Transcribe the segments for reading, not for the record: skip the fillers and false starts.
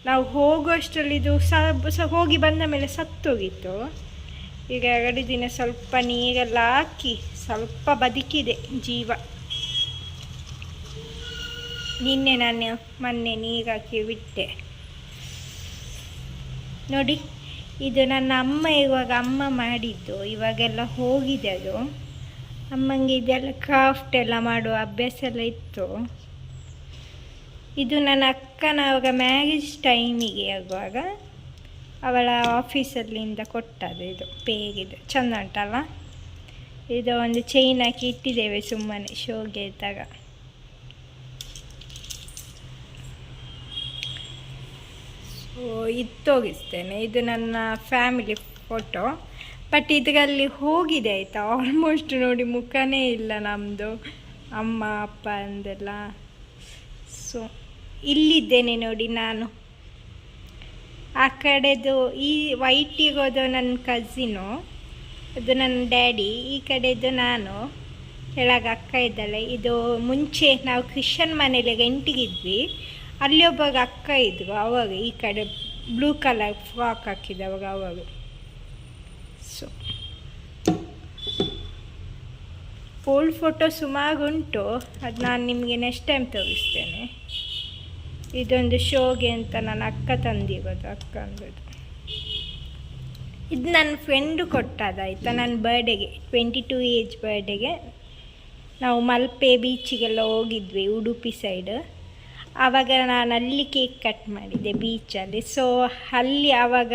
ನಾವು ಹೋಗುವಷ್ಟರಲ್ಲಿ ಇದು ಹೋಗಿ ಬಂದ ಮೇಲೆ ಸತ್ತೋಗಿತ್ತು. ಈಗ 2 ದಿನ ಸ್ವಲ್ಪ ನೀರೆಲ್ಲ ಹಾಕಿ ಸ್ವಲ್ಪ ಬದುಕಿದೆ ಜೀವ. ನಿನ್ನೆ ನಾನು ಮೊನ್ನೆ ನೀರು ಹಾಕಿ ಬಿಟ್ಟೆ ನೋಡಿ. ಇದು ನನ್ನ ಅಮ್ಮ ಇವಾಗ ಅಮ್ಮ ಮಾಡಿದ್ದು, ಇವಾಗೆಲ್ಲ ಹೋಗಿದೆ ಅದು. ಅಮ್ಮಂಗೆ ಇದೆಲ್ಲ ಕ್ರಾಫ್ಟ್ ಎಲ್ಲ ಮಾಡುವ ಅಭ್ಯಾಸ ಎಲ್ಲ ಇತ್ತು. ಇದು ನನ್ನ ಅಕ್ಕನ ಆವಾಗ ಮ್ಯಾರೇಜ್ ಟೈಮಿಗೆ ಆಗುವಾಗ ಅವಳ ಆಫೀಸಲ್ಲಿಂದ ಕೊಟ್ಟದು. ಇದು ಪೇಗಿದೆ, ಚೆಂದ ಉಂಟಲ್ಲ. ಇದು ಒಂದು ಚೈನ್ ಹಾಕಿ ಇಟ್ಟಿದ್ದೇವೆ ಸುಮ್ಮನೆ ಶೋಗೆ ಇದ್ದಾಗ. ಸೊ ಇದು ತೋರಿಸ್ತೇನೆ. ಇದು ನನ್ನ ಫ್ಯಾಮಿಲಿ ಫೋಟೋ, ಬಟ್ ಇದರಲ್ಲಿ ಹೋಗಿದೆ ಆಯಿತಾ. ಆಲ್ಮೋಸ್ಟ್ ನೋಡಿ ಮುಖನೇ ಇಲ್ಲ ನಮ್ಮದು ಅಮ್ಮ ಅಪ್ಪ ಅಂದೆಲ್ಲ. ಸೊ ಇಲ್ಲಿದ್ದೇನೆ ನೋಡಿ ನಾನು. ಆ ಕಡೆದು ಈ ವೈಟ್ ಇರೋದು ನನ್ನ ಕಝಿನು, ಅದು ನನ್ನ ಡ್ಯಾಡಿ. ಈ ಕಡೆದು ನಾನು, ಕೆಳಗೆ ಅಕ್ಕ ಇದ್ದಾಳೆ. ಇದು ಮುಂಚೆ ನಾವು ಕ್ರಿಶ್ಚಿಯನ್ ಮನೇಲಿ ರೆಂಟಿಗಿದ್ವಿ, ಅಲ್ಲಿ ಒಬ್ಬಾಗ ಅಕ್ಕ ಇದ್ದರು. ಅವಾಗ ಈ ಕಡೆ ಬ್ಲೂ ಕಲರ್ ಫ್ರಾಕ್ ಹಾಕಿದವಾಗ ಅವಾಗ. ಸೊ ಓಲ್ಡ್ ಫೋಟೋ ಸುಮಾರು ಉಂಟು, ಅದು ನಾನು ನಿಮಗೆ ನೆಕ್ಸ್ಟ್ ಟೈಮ್ ತೋರಿಸ್ತೇನೆ. ಇದೊಂದು ಶೋಗೆ ಅಂತ ನನ್ನ ಅಕ್ಕ ತಂದಿರೋದು, ಅಕ್ಕ ಅಂದದ್ದು. ಇದು ನನ್ನ ಫ್ರೆಂಡು ಕೊಟ್ಟದಾಯ್ತಾ, ನನ್ನ ಬರ್ಡೇಗೆ 22 ಏಜ್ ಬರ್ಡೇಗೆ ನಾವು ಮಲ್ಪೆ ಬೀಚಿಗೆಲ್ಲ ಹೋಗಿದ್ವಿ, ಉಡುಪಿ ಸೈಡ್. ಆವಾಗ ನಾನು ಅಲ್ಲಿ ಕೇಕ್ ಕಟ್ ಮಾಡಿದ್ದೆ ಬೀಚಲ್ಲಿ. ಸೊ ಅಲ್ಲಿ ಆವಾಗ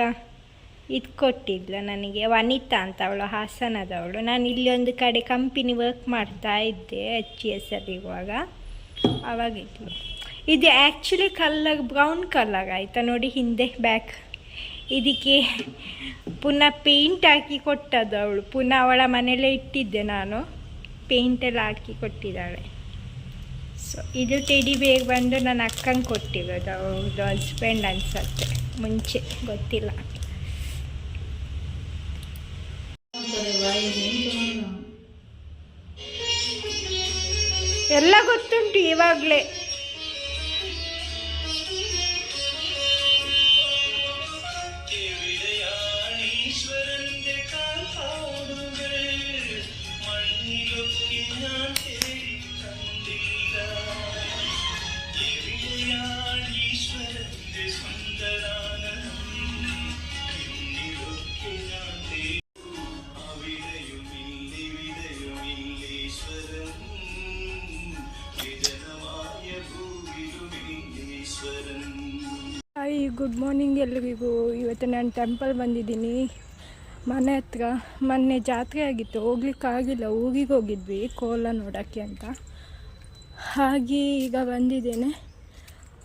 ಇದು ಕೊಟ್ಟಿದ್ಲು ನನಗೆ, ವನಿತಾ ಅಂತ, ಅವಳು ಹಾಸನದವಳು. ನಾನು ಇಲ್ಲಿ ಒಂದು ಕಡೆ ಕಂಪನಿ ವರ್ಕ್ ಮಾಡ್ತಾ ಇದ್ದೆ HES ಅಲ್ಲಿ ಇರುವಾಗ, ಆವಾಗಿದ್ಲು. ಇದು ಆ್ಯಕ್ಚುಲಿ ಕಲರ್ ಬ್ರೌನ್ ಕಲರ್ ಆಯಿತಾ ನೋಡಿ, ಹಿಂದೆ ಬ್ಯಾಕ್. ಇದಕ್ಕೆ ಪುನಃ ಪೇಂಟ್ ಹಾಕಿ ಕೊಟ್ಟದ್ದು ಅವಳು. ಪುನಃ ಅವಳ ಮನೆಯಲ್ಲೇ ಇಟ್ಟಿದ್ದೆ ನಾನು, ಪೇಂಟೆಲ್ಲ ಹಾಕಿ ಕೊಟ್ಟಿದ್ದಾಳೆ. ಸೊ ಇದು ಟೆಡಿ ಬೇಗ ಬಂದು ನನ್ನ ಅಕ್ಕಂಗೆ ಕೊಟ್ಟಿರೋದು, ಅವ್ರದ್ದು ಹಸ್ಬೆಂಡ್ ಅನ್ಸತ್ತೆ, ಮುಂಚೆ ಗೊತ್ತಿಲ್ಲ. ಎಲ್ಲ ಗೊತ್ತುಂಟು ಇವಾಗಲೇ. ಹಾಯ್, ಗುಡ್ ಮಾರ್ನಿಂಗ್ ಎಲ್ರಿಗೂ. ಇವತ್ತು ನಾನು ಟೆಂಪಲ್ ಬಂದಿದ್ದೀನಿ ಮನೆ ಹತ್ರ. ಮೊನ್ನೆ ಜಾತ್ರೆ ಆಗಿತ್ತು, ಹೋಗ್ಲಿಕ್ಕಾಗಿಲ್ಲ, ಊರಿಗೆ ಹೋಗಿದ್ವಿ ಕೋಲ ನೋಡೋಕ್ಕೆ ಅಂತ. ಹಾಗೆ ಈಗ ಬಂದಿದ್ದೇನೆ,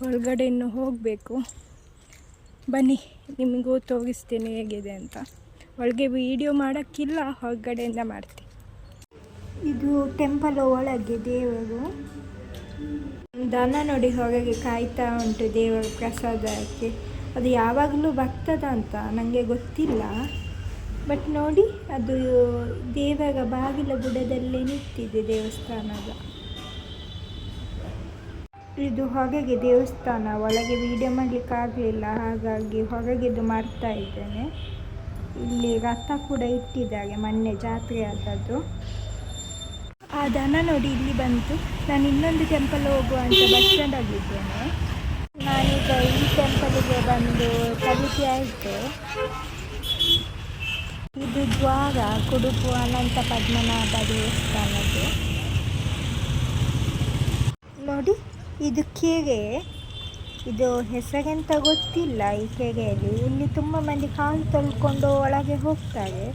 ಒಳಗಡೆ ಇನ್ನೂ ಹೋಗಬೇಕು. ಬನ್ನಿ ನಿಮಗೂ ತೋರಿಸ್ತೇನೆ ಹೇಗಿದೆ ಅಂತ. ಒಳಗೆ ವೀಡಿಯೋ ಮಾಡೋಕ್ಕಿಲ್ಲ, ಹೊರಗಡೆಯಿಂದ ಮಾಡ್ತೀನಿ. ಇದು ಟೆಂಪಲ್ ಒಳಗೆ ದೇವರು. ದನ ನೋಡಿ ಹೊರಗೆ ಕಾಯ್ತಾ ಉಂಟು ದೇವರ ಪ್ರಸಾದಕ್ಕೆ. ಅದು ಯಾವಾಗಲೂ ಬರ್ತದ ಅಂತ ನನಗೆ ಗೊತ್ತಿಲ್ಲ, ಬಟ್ ನೋಡಿ ಅದು ದೇವರ ಬಾಗಿಲ ಬುಡದಲ್ಲೇ ನಿಂತಿದೆ ದೇವಸ್ಥಾನದ. ಇದು ಹೊರಗೆ ದೇವಸ್ಥಾನ, ಒಳಗೆ ವೀಡಿಯೋ ಮಾಡಲಿಕ್ಕಾಗಲಿಲ್ಲ, ಹಾಗಾಗಿ ಹೊರಗೆದು ಮಾಡ್ತಾ ಇದ್ದೇನೆ. ಇಲ್ಲಿ ರಥ ಕೂಡ ಇಟ್ಟಿದ್ದಾರೆ, ಮೊನ್ನೆ ಜಾತ್ರೆ ಆದದ್ದು. ಆ ದನ ನೋಡಿ ಇಲ್ಲಿ ಬಂತು. ನಾನು ಇನ್ನೊಂದು ಟೆಂಪಲ್ ಹೋಗುವ ಅಂತ ಬಸ್ ಸ್ಟ್ಯಾಂಡ್ ಆಗಿದ್ದೇನೆ. ನಾನೀಗ ಈ ಟೆಂಪಲಿಗೆ ಬಂದು ತಲುಪಿ ಆಯಿತು. ಇದು ದ್ವಾರ, ಕುಡುಪು ಅನಂತ ಪದ್ಮನಾಭ ದೇವಸ್ಥಾನದ್ದು ನೋಡಿ. ಇದು ಕೆರೆ, ಇದು ಹೆಸರೆಂತ ಗೊತ್ತಿಲ್ಲ ಈ ಕೆರೆಯಲ್ಲಿ. ಇಲ್ಲಿ ತುಂಬ ಮಂದಿ ಕಾಲು ತೊಳ್ಕೊಂಡು ಒಳಗೆ ಹೋಗ್ತಾರೆ,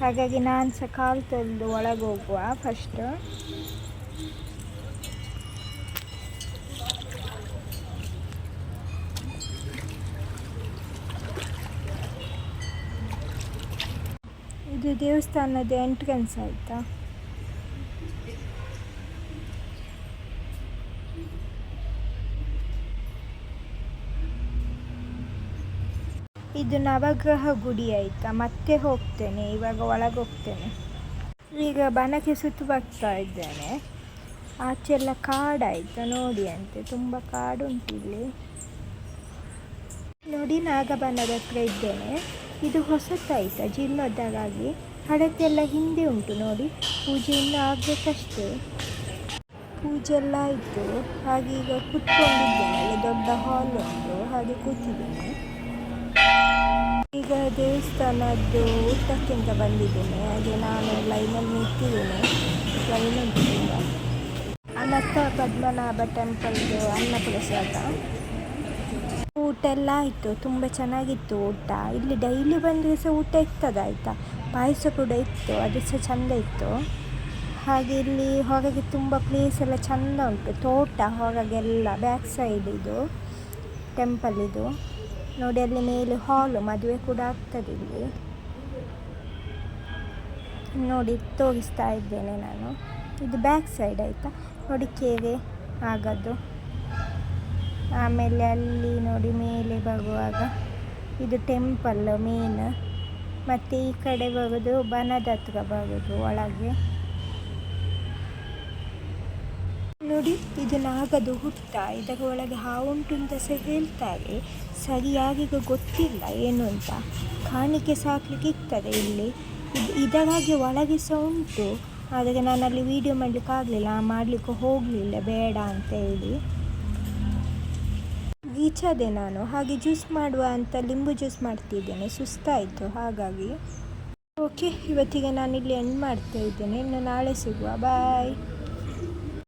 ಹಾಗಾಗಿ ನಾನು ಸಹ ಕಾಲು ತೊಳೆದು ಒಳಗೆ ಹೋಗುವ ಫಸ್ಟ್. ಇದು ದೇವಸ್ಥಾನದ ಎಂಟ್ರೆನ್ಸ್ ಆಯಿತಾ. ಇದು ನವಗ್ರಹ ಗುಡಿ ಆಯಿತಾ. ಮತ್ತೆ ಹೋಗ್ತೇನೆ, ಇವಾಗ ಒಳಗೆ ಹೋಗ್ತೇನೆ. ಈಗ ಬನಕ್ಕೆ ಸುತ್ತು ಬರ್ತಾ ಇದ್ದೇನೆ. ಆಚೆಲ್ಲ ಕಾಡಾಯಿತಾ ನೋಡಿ, ಅಂತೆ ತುಂಬ ಕಾಡು ಉಂಟಿಲ್ಲಿ. ನೋಡಿ ನಾಗಬನದ ಹತ್ರ ಇದ್ದೇನೆ. ಇದು ಹೊಸತಾಯ್ತಾ ಜೀರ್ಣೋದ್ಧಾರಾಗಿ, ಹಳತೆಲ್ಲ ಹಿಂದೆ ಉಂಟು ನೋಡಿ. ಪೂಜೆ ಇನ್ನೂ ಆಗಬೇಕಷ್ಟೇ. ಪೂಜೆ ಎಲ್ಲ ಆಯಿತು. ಹಾಗೆ ಈಗ ಕೂತ್ಕೊಂಡಿದ್ದೇನೆ. ಅಲ್ಲಿ ದೊಡ್ಡ ಹಾಲ್ ಉಂಟು, ಹಾಗೆ ಕೂತಿದ್ದೇನೆ. ಈಗ ದೇವಸ್ಥಾನದ್ದು ಊಟಕ್ಕಿಂತ ಬಂದಿದ್ದೇನೆ. ಹಾಗೆ ನಾನು ಲೈನಲ್ಲಿ ನಿಂತಿದ್ದೇನೆ. ಲೈನ್ ಉಂಟು ತುಂಬ. ಅನಂತ ಪದ್ಮನಾಭ ಟೆಂಪಲ್ದು ಅನ್ನಪ್ರಸಾದ ಊಟ ಎಲ್ಲ ಆಯಿತು. ತುಂಬ ಚೆನ್ನಾಗಿತ್ತು ಊಟ. ಇಲ್ಲಿ ಡೈಲಿ ಬಂದರೆ ಸಹ ಊಟ ಇರ್ತದೆ ಆಯಿತಾ. ಪಾಯಸ ಕೂಡ ಇತ್ತು, ಅದು ಸಹ ಚೆಂದ ಇತ್ತು. ಹಾಗೆ ಇಲ್ಲಿ ಹೊರಗೆ ತುಂಬ ಪ್ಲೇಸ್ ಎಲ್ಲ ಚೆಂದ ಉಂಟು. ತೋಟ ಹೊರಗೆಲ್ಲ ಬ್ಯಾಕ್ ಸೈಡ್ ಇದು ಟೆಂಪಲ್ ಇದು ನೋಡಿ. ಅಲ್ಲಿ ಮೇಲೆ ಹಾಲು, ಮದುವೆ ಕೂಡ ಆಗ್ತದೆ ಇಲ್ಲಿ ನೋಡಿ. ತೋರಿಸ್ತಾ ಇದ್ದೇನೆ ನಾನು. ಇದು ಬ್ಯಾಕ್ ಸೈಡ್ ಆಯಿತಾ ನೋಡಿ, ಕೆರೆ ಆಗೋದು. ಆಮೇಲೆ ಅಲ್ಲಿ ನೋಡಿ ಮೇಲೆ ಬರುವಾಗ ಇದು ಟೆಂಪಲ್ ಮೇನ್. ಮತ್ತು ಈ ಕಡೆ ಬರೋದು ಬನದ ಹತ್ರ ಬರೋದು ಒಳಗೆ ನೋಡಿ. ಇದು ನಾಗದು ಹುತ್ತ. ಇದರ ಒಳಗೆ ಹಾವುಂಟು ಅಂತ ಸಹ ಹೇಳ್ತಾರೆ. ಸರಿಯಾಗಿ ಗೊತ್ತಿಲ್ಲ ಏನು ಅಂತ. ಕಾಣಿಕೆ ಸಾಕಲಿಕ್ಕೆ ಇರ್ತದೆ ಇಲ್ಲಿ. ಇದರಾಗೆ ಒಳಗೆ ಸಹ ಉಂಟು. ಆದರೆ ನಾನು ಅಲ್ಲಿ ವೀಡಿಯೋ ಮಾಡಲಿಕ್ಕಾಗಲಿಲ್ಲ, ಮಾಡಲಿಕ್ಕೆ ಹೋಗಲಿಲ್ಲ, ಬೇಡ ಅಂತ ಹೇಳಿ ಗೀಚದೆ ನಾನು. ಹಾಗೆ ಜ್ಯೂಸ್ ಮಾಡುವ ಅಂತ ಲಿಂಬು ಜ್ಯೂಸ್ ಮಾಡ್ತಿದ್ದೇನೆ. ಸುಸ್ತಾಯಿತು ಹಾಗಾಗಿ. ಓಕೆ, ಇವತ್ತಿಗೆ ನಾನು ಇಲ್ಲಿ ಎಂಡ್ ಮಾಡ್ತಾ ಇದ್ದೇನೆ. ಇನ್ನು ನಾಳೆ ಸಿಗುವ. ಬಾಯ್.